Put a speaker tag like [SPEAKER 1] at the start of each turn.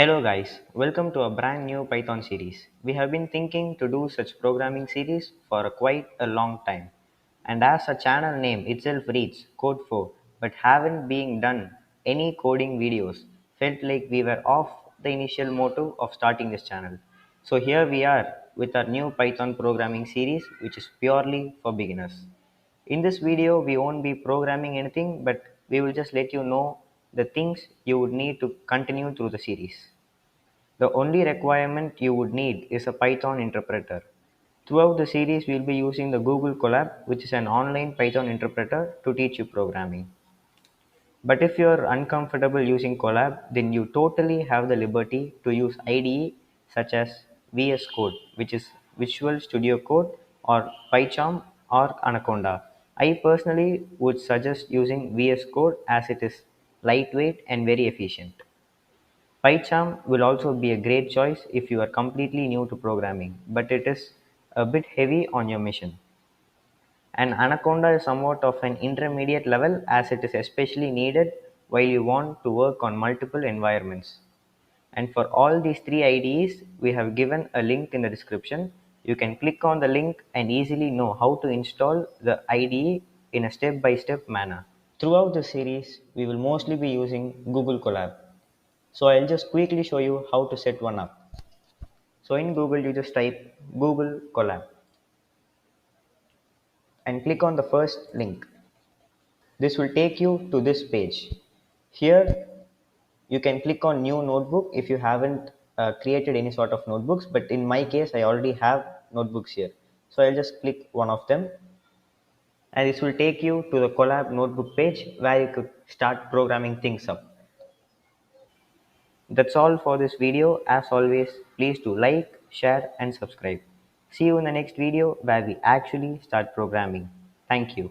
[SPEAKER 1] Hello guys, welcome to a brand new Python series. We have been thinking to do such programming series for quite a long time. And as a channel name itself reads Code 4, but haven't been done any coding videos, felt like we were off the initial motto of starting this channel. So here we are with our new Python programming series which is purely for beginners. In this video, we won't be programming anything, but we will just let you know the things you would need to continue through the series. The only requirement you would need is a Python interpreter. Throughout the series, we will be using the Google Colab, which is an online Python interpreter to teach you programming. But if you're uncomfortable using Colab, then you totally have the liberty to use IDE such as VS Code, which is Visual Studio Code, or PyCharm or Anaconda. I personally would suggest using VS Code as it is lightweight and very efficient. PyCharm will also be a great choice if you are completely new to programming, but it is a bit heavy on your mission. And Anaconda is somewhat of an intermediate level as it is especially needed while you want to work on multiple environments. And for all these three IDEs, we have given a link in the description. You can click on the link and easily know how to install the IDE in a step-by-step manner. Throughout the series, we will mostly be using Google Colab. So I'll just quickly show you how to set one up. So in Google, you just type Google Colab and click on the first link. This will take you to this page. Here you can click on new notebook if you haven't created any sort of notebooks, but in my case I already have notebooks here. So I'll just click one of them and this will take you to the Colab notebook page where you could start programming things up. That's all for this video. As always, please do like, share and subscribe. See you in the next video where we actually start programming. Thank you.